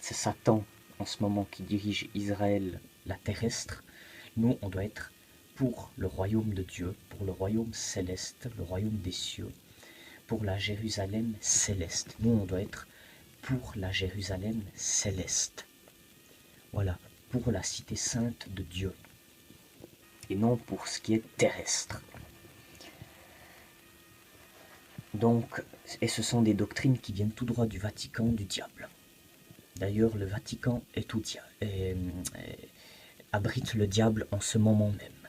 c'est Satan en ce moment qui dirige Israël, la terrestre. Nous, on doit être pour le royaume de Dieu, pour le royaume céleste, le royaume des cieux, pour la Jérusalem céleste. Nous, on doit être pour la Jérusalem céleste. Voilà, pour la cité sainte de Dieu, et non pour ce qui est terrestre. Donc, et ce sont des doctrines qui viennent tout droit du Vatican, du diable. D'ailleurs, le Vatican est tout abrite le diable en ce moment même.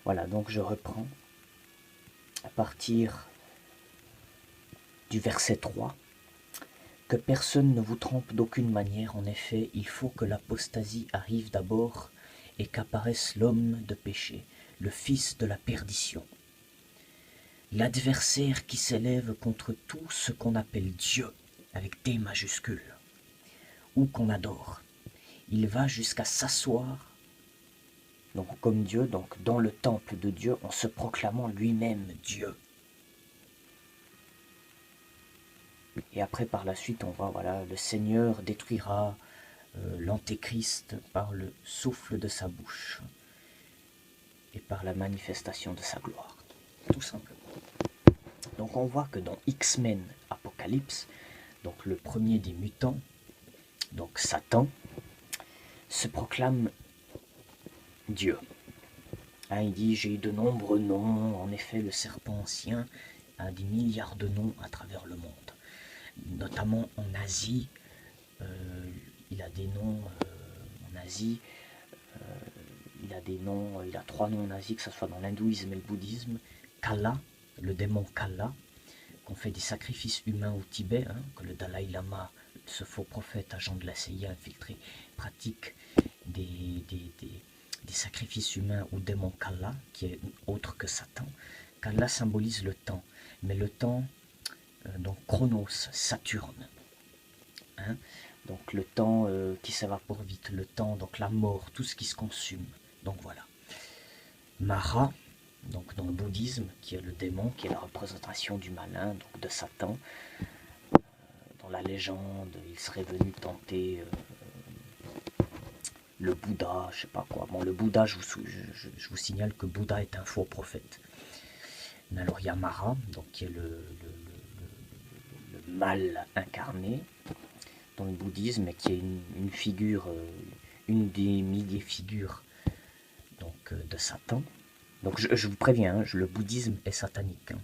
Voilà, donc je reprends à partir du verset 3. Que personne ne vous trompe d'aucune manière, en effet, il faut que l'apostasie arrive d'abord et qu'apparaisse l'homme de péché, le fils de la perdition. L'adversaire qui s'élève contre tout ce qu'on appelle Dieu, avec D majuscules, ou qu'on adore. Il va jusqu'à s'asseoir, donc comme Dieu, donc dans le temple de Dieu, en se proclamant lui-même Dieu. Et après, par la suite, on voit, voilà, le Seigneur détruira l'Antéchrist par le souffle de sa bouche et par la manifestation de sa gloire, tout simplement. Donc on voit que dans X-Men Apocalypse, donc le premier des mutants, donc Satan, se proclame Dieu. Hein, il dit, j'ai de nombreux noms, en effet le serpent ancien a des milliards de noms à travers le monde. Notamment en Asie, il a des noms en Asie, il a des noms, il a 3 noms en Asie, que ce soit dans l'hindouisme et le bouddhisme. Kala, le démon Kala, qu'on fait des sacrifices humains au Tibet, hein, que le Dalai Lama, ce faux prophète agent de la CIA infiltré, pratique des sacrifices humains au démon Kala, qui est autre que Satan. Kala symbolise le temps, mais le temps, donc Chronos, Saturne, hein, donc le temps qui s'évapore vite, le temps, donc la mort, tout ce qui se consume. Donc voilà. Mara, donc dans le bouddhisme, qui est le démon, qui est la représentation du malin, donc de Satan. Dans la légende, il serait venu tenter le Bouddha, je sais pas quoi. Bon, le Bouddha, je vous signale que Bouddha est un faux prophète. Mais alors il y a Mara, donc qui est le mal incarné dans le bouddhisme, et qui est une figure, une des milliers figures donc, de Satan. Donc je vous préviens, hein, le bouddhisme est satanique. Hein.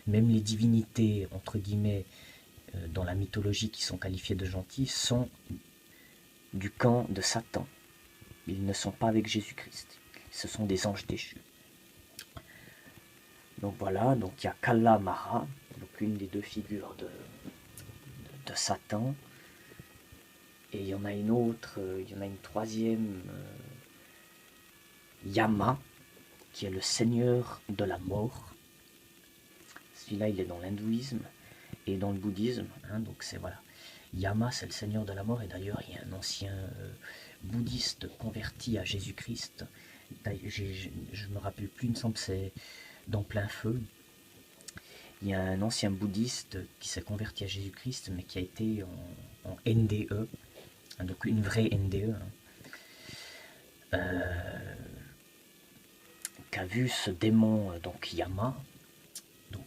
Même les divinités, entre guillemets, dans la mythologie qui sont qualifiées de gentilles, sont du camp de Satan. Ils ne sont pas avec Jésus-Christ. Ce sont des anges déchus. Donc voilà, donc il y a Kala Mara, donc une des deux figures de Satan. Et il y en a une autre, il y en a une troisième, Yama, qui est le seigneur de la mort. Celui-là, il est dans l'hindouisme et dans le bouddhisme. Hein, donc c'est voilà. Yama, c'est le seigneur de la mort. Et d'ailleurs, il y a un ancien bouddhiste converti à Jésus-Christ. Je me rappelle plus, il me semble que c'est dans Plein Feu. Il y a un ancien bouddhiste qui s'est converti à Jésus-Christ, mais qui a été en NDE, hein, donc une vraie NDE. Hein. Qui a vu ce démon, donc Yama, donc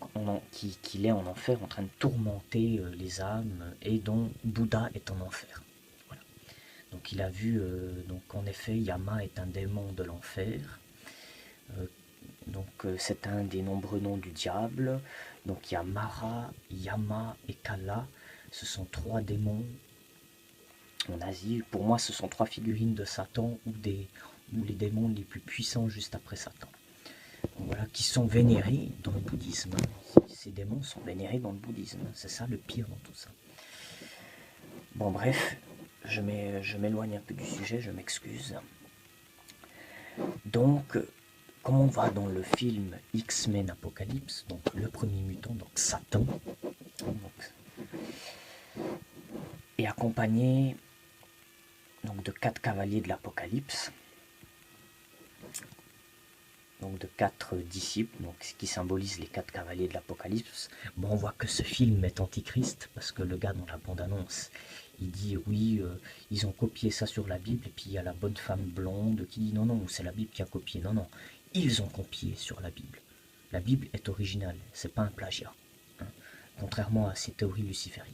qu'il est en enfer en train de tourmenter les âmes, et dont Bouddha est en enfer. Voilà. Donc il a vu, donc en effet, Yama est un démon de l'enfer. Donc c'est un des nombreux noms du diable. Donc il y a Mara, Yama et Kala. Ce sont 3 démons en Asie. Pour moi, ce sont 3 figurines de Satan, ou les démons les plus puissants juste après Satan. Donc voilà, qui sont vénérés dans le bouddhisme. Ces démons sont vénérés dans le bouddhisme. C'est ça le pire dans tout ça. Bon bref, je m'éloigne un peu du sujet, je m'excuse. Donc, comme on va dans le film X-Men Apocalypse, donc le premier mutant, donc Satan, est accompagné donc, de 4 cavaliers de l'Apocalypse. donc de 4 disciples, donc ce qui symbolise les 4 cavaliers de l'Apocalypse. Bon, on voit que ce film est antichrist, parce que le gars dans la bande-annonce, il dit oui, ils ont copié ça sur la Bible, et puis il y a la bonne femme blonde qui dit non, non, c'est la Bible qui a copié. Non, non, ils ont copié sur la Bible. La Bible est originale, c'est pas un plagiat, hein, contrairement à ces théories lucifériennes.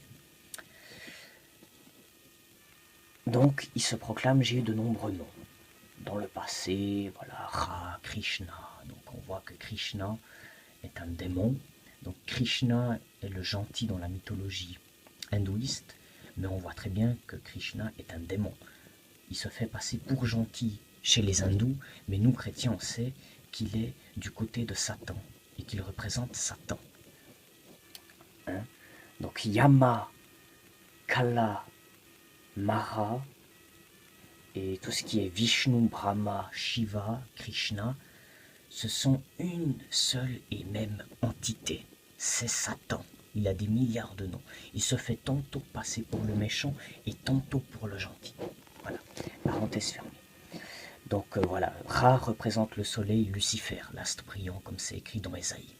Donc, il se proclame, j'ai eu de nombreux noms. Dans le passé, voilà, Ra, Krishna. Donc, on voit que Krishna est un démon. Donc, Krishna est le gentil dans la mythologie hindouiste, mais on voit très bien que Krishna est un démon. Il se fait passer pour gentil chez les hindous, mais nous, chrétiens, on sait qu'il est du côté de Satan et qu'il représente Satan. Hein? Donc, Yama, Kala, Mara, et tout ce qui est Vishnu, Brahma, Shiva, Krishna, ce sont une seule et même entité. C'est Satan. Il a des milliards de noms. Il se fait tantôt passer pour le méchant et tantôt pour le gentil. Voilà, parenthèse fermée. Donc voilà, Ra représente le soleil, Lucifer, l'astre brillant, comme c'est écrit dans Ésaïe.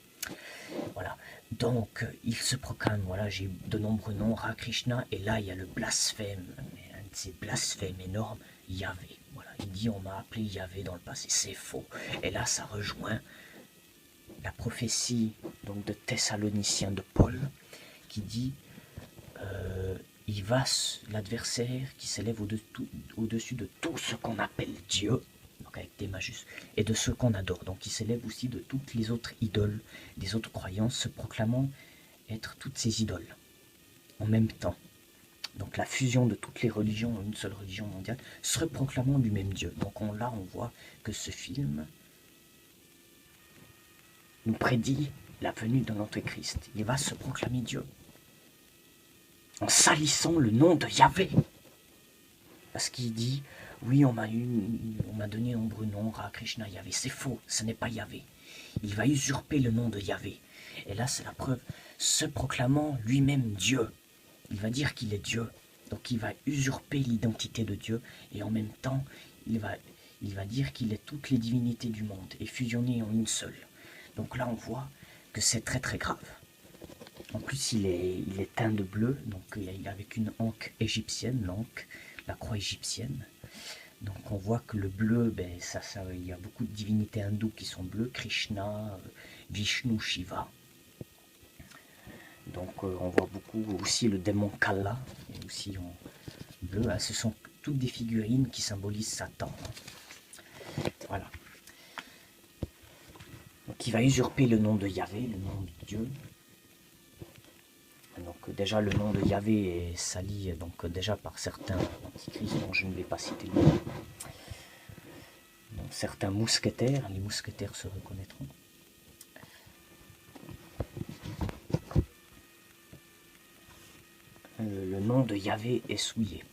Voilà, donc il se proclame, voilà, j'ai de nombreux noms, Ra, Krishna, et là il y a le blasphème, un de ces blasphèmes énormes, Yahvé. Voilà, il dit on m'a appelé Yahvé dans le passé, c'est faux. Et là ça rejoint la prophétie donc de Thessaloniciens de Paul, qui dit il va l'adversaire qui s'élève au-dessus de tout ce qu'on appelle Dieu, donc avec des majuscules, et de ce qu'on adore. Donc il s'élève aussi de toutes les autres idoles, des autres croyances, se proclamant être toutes ces idoles en même temps. Donc la fusion de toutes les religions en une seule religion mondiale, se proclamant du même Dieu. Donc là on voit que ce film nous prédit la venue de l'Antéchrist. Il va se proclamer Dieu en salissant le nom de Yahvé. Parce qu'il dit, oui, on m'a donné nombreux noms, Ra, Krishna, Yahvé. C'est faux, ce n'est pas Yahvé. Il va usurper le nom de Yahvé. Et là, c'est la preuve, se proclamant lui-même Dieu. Il va dire qu'il est Dieu. Donc il va usurper l'identité de Dieu. Et en même temps, il va dire qu'il est toutes les divinités du monde et fusionné en une seule. Donc là, on voit que c'est très très grave. En plus, il est teint de bleu, donc il est avec une anque égyptienne, l'anque, la croix égyptienne. Donc on voit que le bleu, il y a beaucoup de divinités hindoues qui sont bleues, Krishna, Vishnu, Shiva. Donc on voit beaucoup aussi le démon Kala, qui est aussi en bleu. Ce sont toutes des figurines qui symbolisent Satan. Voilà. Donc il va usurper le nom de Yahvé, le nom de Dieu. Donc déjà le nom de Yahvé est sali donc déjà par certains antichrists dont je ne vais pas citer le nom. Donc, certains mousquetaires, les mousquetaires se reconnaîtront. Le nom de Yahvé est souillé.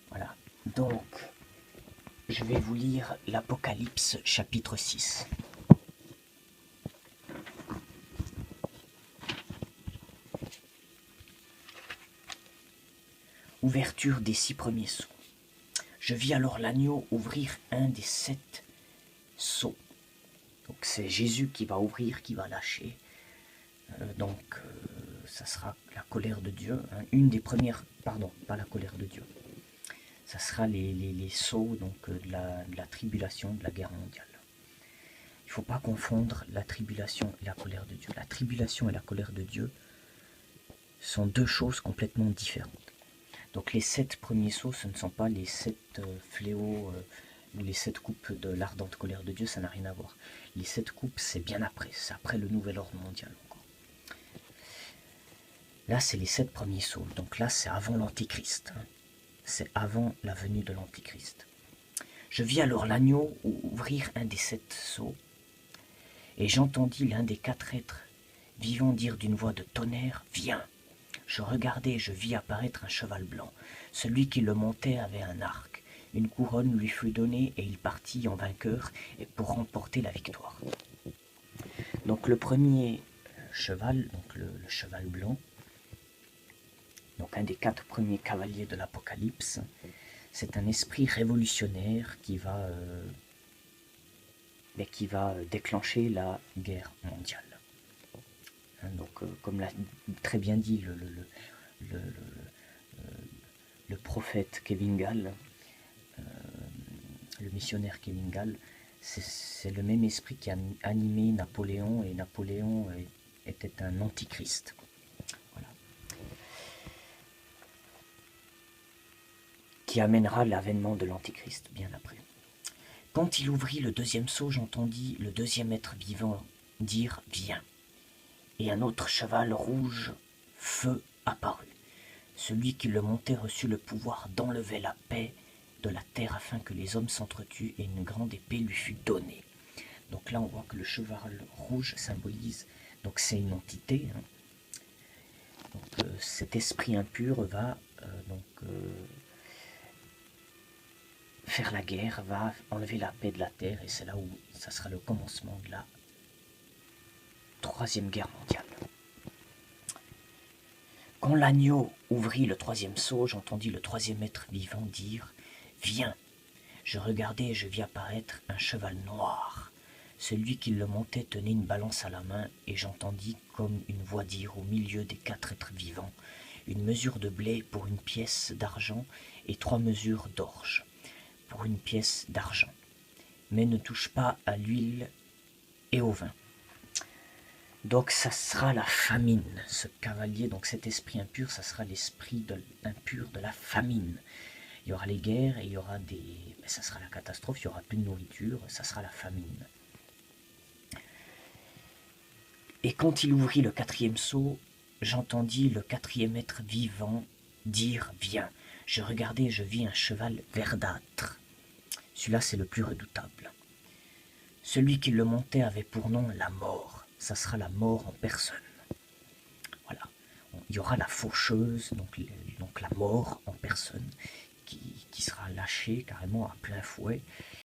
Voilà. Donc je vais vous lire l'Apocalypse chapitre 6. Ouverture des 6 premiers sceaux. Je vis alors l'agneau ouvrir un des 7 sceaux. Donc c'est Jésus qui va ouvrir, qui va lâcher. Ça sera la colère de Dieu. Hein, une des premières, pardon, pas la colère de Dieu. Ça sera les sceaux donc, de la tribulation, de la guerre mondiale. Il ne faut pas confondre la tribulation et la colère de Dieu. La tribulation et la colère de Dieu sont deux choses complètement différentes. Donc les 7 premiers sceaux, ce ne sont pas les 7 fléaux ou les 7 coupes de l'ardente colère de Dieu, ça n'a rien à voir. Les 7 coupes, c'est bien après, c'est après le nouvel ordre mondial encore. Là, c'est les 7 premiers sceaux, donc là, c'est avant l'Antéchrist. Hein. C'est avant la venue de l'Antéchrist. Je vis alors l'agneau ouvrir un des 7 sceaux, et j'entendis l'un des 4 êtres vivants dire d'une voix de tonnerre, « Viens !» Je regardai et je vis apparaître un cheval blanc. Celui qui le montait avait un arc. Une couronne lui fut donnée et il partit en vainqueur et pour remporter la victoire. Donc le premier cheval, donc le cheval blanc, donc un des 4 premiers cavaliers de l'Apocalypse, c'est un esprit révolutionnaire qui va mais qui va déclencher la guerre mondiale. Hein, donc, comme l'a très bien dit le, le prophète Kevin Gall, le missionnaire Kevin Gall, c'est le même esprit qui a animé Napoléon, et Napoléon était un antichrist. Voilà. Qui amènera l'avènement de l'antichrist bien après. Quand il ouvrit le deuxième sceau, j'entendis le deuxième être vivant dire « Viens ». Et un autre cheval rouge, feu, apparut. Celui qui le montait reçut le pouvoir d'enlever la paix de la terre afin que les hommes s'entretuent, et une grande épée lui fut donnée. Donc là, on voit que le cheval rouge symbolise, donc c'est une entité. Hein. Donc, cet esprit impur va faire la guerre, va enlever la paix de la terre, et c'est là où ça sera le commencement de la Troisième Guerre mondiale. Quand l'agneau ouvrit le troisième sceau, j'entendis le troisième être vivant dire « Viens ». Je regardai et je vis apparaître un cheval noir. Celui qui le montait tenait une balance à la main, et j'entendis comme une voix dire au milieu des quatre êtres vivants « Une mesure de blé pour une pièce d'argent et 3 mesures d'orge pour une pièce d'argent. Mais ne touche pas à l'huile et au vin. » Donc ça sera la famine, ce cavalier, donc cet esprit impur, ça sera l'esprit impur de la famine. Il y aura les guerres et il y aura ça sera la catastrophe, il y aura plus de nourriture, ça sera la famine. Et quand il ouvrit le quatrième sceau, j'entendis le quatrième être vivant dire « Viens ». Je regardai et je vis un cheval verdâtre. Celui-là, c'est le plus redoutable. Celui qui le montait avait pour nom la mort. Ça sera la mort en personne. Voilà. Il y aura la faucheuse, donc la mort en personne, qui sera lâchée carrément à plein fouet.